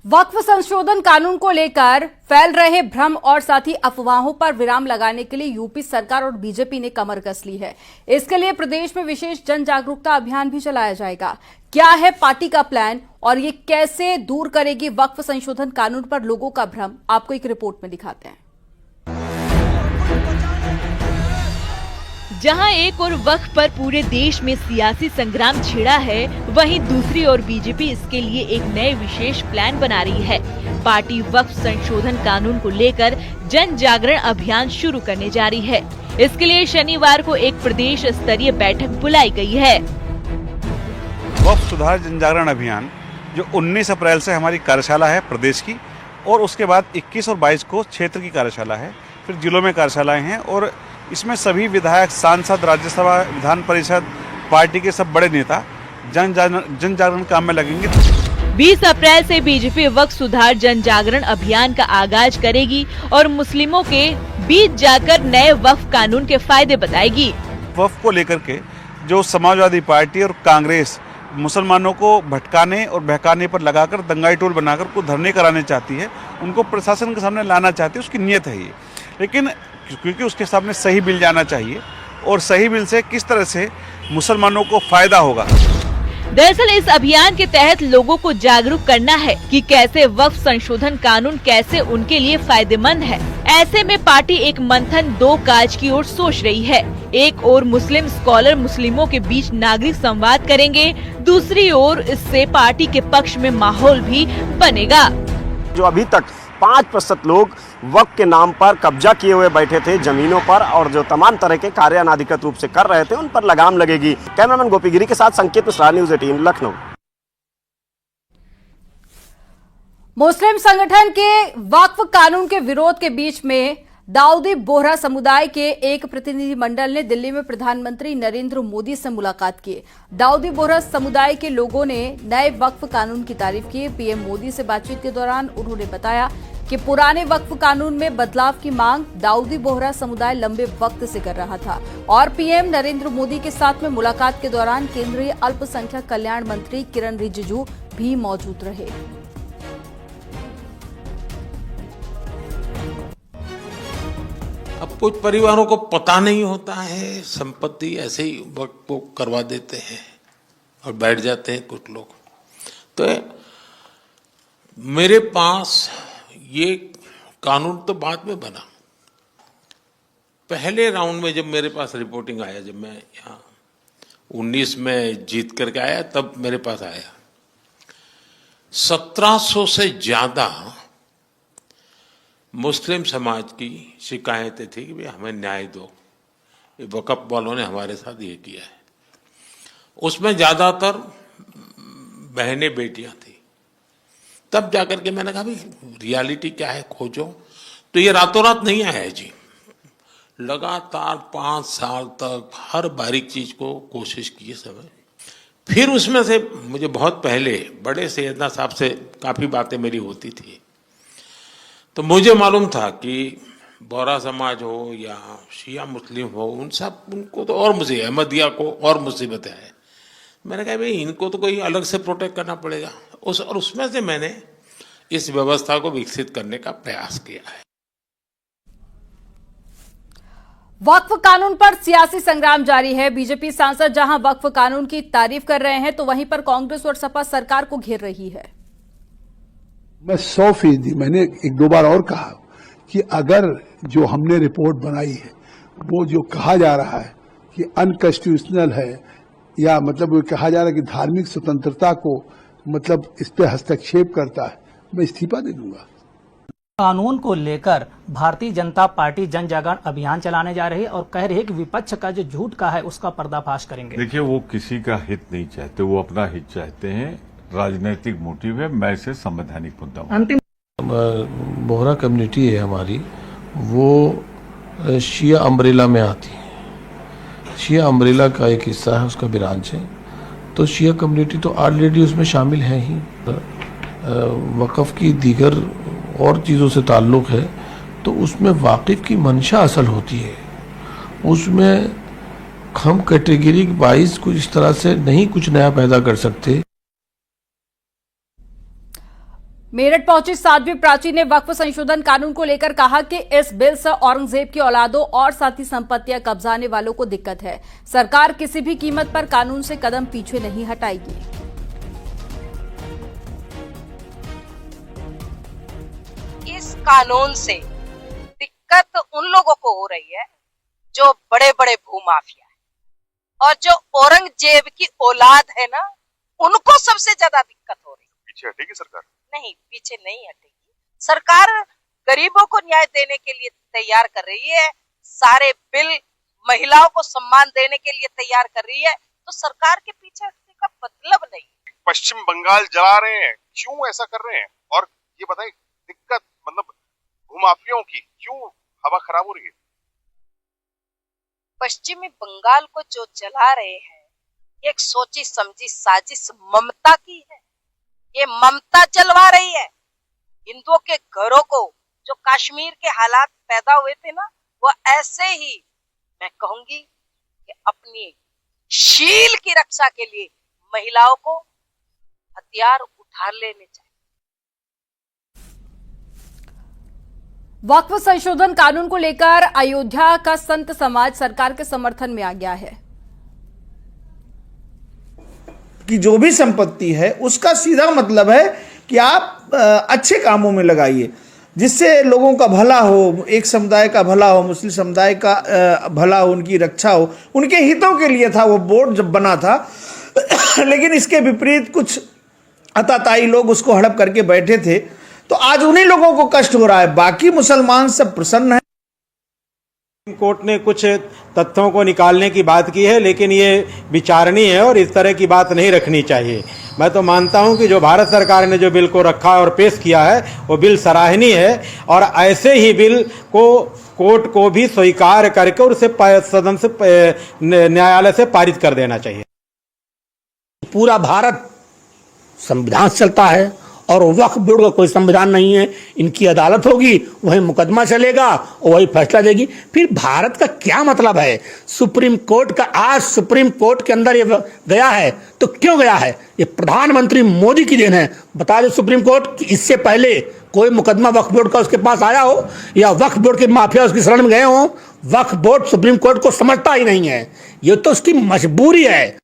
वक्फ संशोधन कानून को लेकर फैल रहे भ्रम और साथ ही अफवाहों पर विराम लगाने के लिए यूपी सरकार और बीजेपी ने कमर कस ली है। इसके लिए प्रदेश में विशेष जन जागरूकता अभियान भी चलाया जाएगा। क्या है पार्टी का प्लान और ये कैसे दूर करेगी वक्फ संशोधन कानून पर लोगों का भ्रम, आपको एक रिपोर्ट में दिखाते हैं। जहां एक और वक्फ पर पूरे देश में सियासी संग्राम छिड़ा है, वहीं दूसरी ओर बीजेपी इसके लिए एक नए विशेष प्लान बना रही है। पार्टी वक्फ संशोधन कानून को लेकर जन जागरण अभियान शुरू करने जा रही है। इसके लिए शनिवार को एक प्रदेश स्तरीय बैठक बुलाई गई है। वक्फ सुधार जन जागरण अभियान जो 19 अप्रैल से हमारी कार्यशाला है प्रदेश की, और उसके बाद 21 और 22 को क्षेत्र की कार्यशाला है, फिर जिलों में कार्यशालाएं हैं, और इसमें सभी विधायक, सांसद, राज्यसभा, विधान परिषद, पार्टी के सब बड़े नेता जन जागरण काम में लगेंगे। 20 अप्रैल से बीजेपी वक्फ सुधार जन जागरण अभियान का आगाज करेगी और मुस्लिमों के बीच जाकर नए वक्फ कानून के फायदे बताएगी। वक्फ को लेकर के जो समाजवादी पार्टी और कांग्रेस मुसलमानों को भटकाने और बहकाने पर लगाकर दंगाई टोल बनाकर को धरने कराने चाहती है, उनको प्रशासन के सामने लाना चाहती है, उसकी नीयत है ये। लेकिन क्योंकि उसके सामने सही बिल जाना चाहिए, और सही बिल से किस तरह से मुसलमानों को फायदा होगा। दरअसल इस अभियान के तहत लोगों को जागरूक करना है कि कैसे वक्फ संशोधन कानून कैसे उनके लिए फायदेमंद है। ऐसे में पार्टी एक मंथन दो काज की ओर सोच रही है। एक ओर मुस्लिम स्कॉलर मुस्लिमों के बीच नागरिक संवाद करेंगे, दूसरी ओर इससे पार्टी के पक्ष में माहौल भी बनेगा। जो अभी तक 5% लोग वक्फ के नाम पर कब्जा किए हुए बैठे थे जमीनों पर, और जो तमाम तरह के कार्य अनाधिकृत रूप से कर रहे थे, उन पर लगाम लगेगी। कैमरामैन गोपी गिरी के साथ संकेत मिश्रा, न्यूज़ 18 लखनऊ। मुस्लिम संगठन के वक्फ कानून के विरोध के बीच में दाऊदी बोहरा समुदाय के एक प्रतिनिधिमंडल ने दिल्ली में प्रधानमंत्री नरेंद्र मोदी से मुलाकात की। दाऊदी बोहरा समुदाय के लोगों ने नए वक्फ कानून की तारीफ की। पीएम मोदी से बातचीत के दौरान उन्होंने बताया कि पुराने वक्फ कानून में बदलाव की मांग दाऊदी बोहरा समुदाय लंबे वक्त से कर रहा था, और पीएम नरेंद्र मोदी के साथ में मुलाकात के दौरान केंद्रीय अल्पसंख्यक कल्याण मंत्री किरण रिजिजू भी मौजूद रहे। अब कुछ परिवारों को पता नहीं होता है, संपत्ति ऐसे ही वक्त को करवा देते हैं और बैठ जाते हैं कुछ लोग। तो मेरे पास ये कानून तो बाद में बना, पहले राउंड में जब मेरे पास रिपोर्टिंग आया, जब मैं यहाँ 19 में जीत करके आया, तब मेरे पास आया 1700 से ज्यादा मुस्लिम समाज की शिकायतें थी कि भाई हमें न्याय दो, ये वक़्फ़ वालों ने हमारे साथ ये किया है। उसमें ज़्यादातर बहनें, बेटियां थी। तब जाकर के मैंने कहा भाई रियलिटी क्या है, खोजो। तो ये रातों रात नहीं आया है जी, लगातार 5 साल तक हर बारीक चीज़ को कोशिश की समय। फिर उसमें से मुझे बहुत पहले बड़े सैयदना साहब से काफ़ी बातें मेरी होती थी, तो मुझे मालूम था कि बोहरा समाज हो या शिया मुस्लिम हो, उनको तो और मुझे, अहमदिया को और मुसीबतें हैं। मैंने कहा भाई इनको तो कोई अलग से प्रोटेक्ट करना पड़ेगा, और उसमें से मैंने इस व्यवस्था को विकसित करने का प्रयास किया है। वक्फ कानून पर सियासी संग्राम जारी है। बीजेपी सांसद जहां वक्फ कानून की तारीफ कर रहे हैं, तो वहीं पर कांग्रेस और सपा सरकार को घेर रही है। मैं 100%, मैंने 1-2 बार और कहा कि अगर जो हमने रिपोर्ट बनाई है वो जो कहा जा रहा है कि अनकॉन्स्टिट्यूशनल है, या मतलब वो कहा जा रहा है कि धार्मिक स्वतंत्रता को मतलब इस पे हस्तक्षेप करता है, मैं इस्तीफा दे दूंगा। कानून को लेकर भारतीय जनता पार्टी जन जागरण अभियान चलाने जा रही है और कह रही है कि विपक्ष का जो झूठ का है उसका पर्दाफाश करेंगे। देखिए, वो किसी का हित नहीं चाहते, वो अपना हित चाहते हैं, राजनीतिक मोटिव है। मैं इसे संवैधानिक मुद्दा अंतिम बोहरा कम्युनिटी है हमारी, वो शिया अम्ब्रेला में आती है। शिया अम्ब्रेला का एक हिस्सा है, उसका ब्रांच है। तो शिया कम्युनिटी तो ऑलरेडी उसमें शामिल है ही। वक़्फ़ की दीगर और चीज़ों से ताल्लुक़ है, तो उसमें वाकिफ़ की मंशा असल होती है। उसमें हम कैटेगरी वाइज कुछ इस तरह से नहीं कुछ नया पैदा कर सकते। मेरठ पहुंची साध्वी प्राची ने वक्फ संशोधन कानून को लेकर कहा कि इस बिल से औरंगजेब की औलादों और साथी संपत्तियां कब्जाने वालों को दिक्कत है। सरकार किसी भी कीमत पर कानून से कदम पीछे नहीं हटाएगी। इस कानून से दिक्कत उन लोगों को हो रही है जो बड़े बड़े भूमाफिया है और जो औरंगजेब की औलाद है ना, उनको सबसे ज्यादा दिक्कत हो रही है। पीछे हटेगी सरकार? नहीं, पीछे नहीं हटेगी। सरकार गरीबों को न्याय देने के लिए तैयार कर रही है, सारे बिल महिलाओं को सम्मान देने के लिए तैयार कर रही है, तो सरकार के पीछे हटने का मतलब नहीं। पश्चिम बंगाल जला रहे हैं, क्यों ऐसा कर रहे हैं? और ये बताएं, दिक्कत मतलब भूमाफियों की क्यों हवा खराब हो रही है? पश्चिमी बंगाल को जो जला रहे हैं, एक सोची समझी साजिश ममता की है। ये ममता जलवा रही है। हिंदुओं के घरों को जो कश्मीर के हालात पैदा हुए थे ना, वो ऐसे ही मैं कहूंगी कि अपनी शील की रक्षा के लिए महिलाओं को हथियार उठा लेने चाहिए। वक्फ संशोधन कानून को लेकर अयोध्या का संत समाज सरकार के समर्थन में आ गया है कि जो भी संपत्ति है उसका सीधा मतलब है कि आप अच्छे कामों में लगाइए, जिससे लोगों का भला हो, एक समुदाय का भला हो, मुस्लिम समुदाय का भला हो, उनकी रक्षा हो, उनके हितों के लिए था वो बोर्ड जब बना था। लेकिन इसके विपरीत कुछ अताताई लोग उसको हड़प करके बैठे थे, तो आज उन्हीं लोगों को कष्ट हो रहा है। बाकी मुसलमान सब प्रसन्न हैं। कोर्ट ने कुछ तथ्यों को निकालने की बात की है, लेकिन ये विचारणीय है और इस तरह की बात नहीं रखनी चाहिए। मैं तो मानता हूं कि जो भारत सरकार ने जो बिल को रखा और पेश किया है वो बिल सराहनीय है, और ऐसे ही बिल को कोर्ट को भी स्वीकार करके और उसे सदन से न्यायालय से पारित कर देना चाहिए। पूरा भारत संविधान चलता है और वक्फ बोर्ड का कोई संविधान नहीं है। इनकी अदालत होगी, वही मुकदमा चलेगा और वही फैसला देगी। फिर भारत का क्या मतलब है? सुप्रीम कोर्ट का, आज सुप्रीम कोर्ट के अंदर ये गया है तो क्यों गया है? ये प्रधानमंत्री मोदी की देन है। बता दे सुप्रीम कोर्ट कि इससे पहले कोई मुकदमा वक्फ बोर्ड का उसके पास आया हो या वक्फ बोर्ड के माफिया उसकी शरण में गए हो? वक्फ बोर्ड सुप्रीम कोर्ट को समझता ही नहीं है। ये तो उसकी मजबूरी है।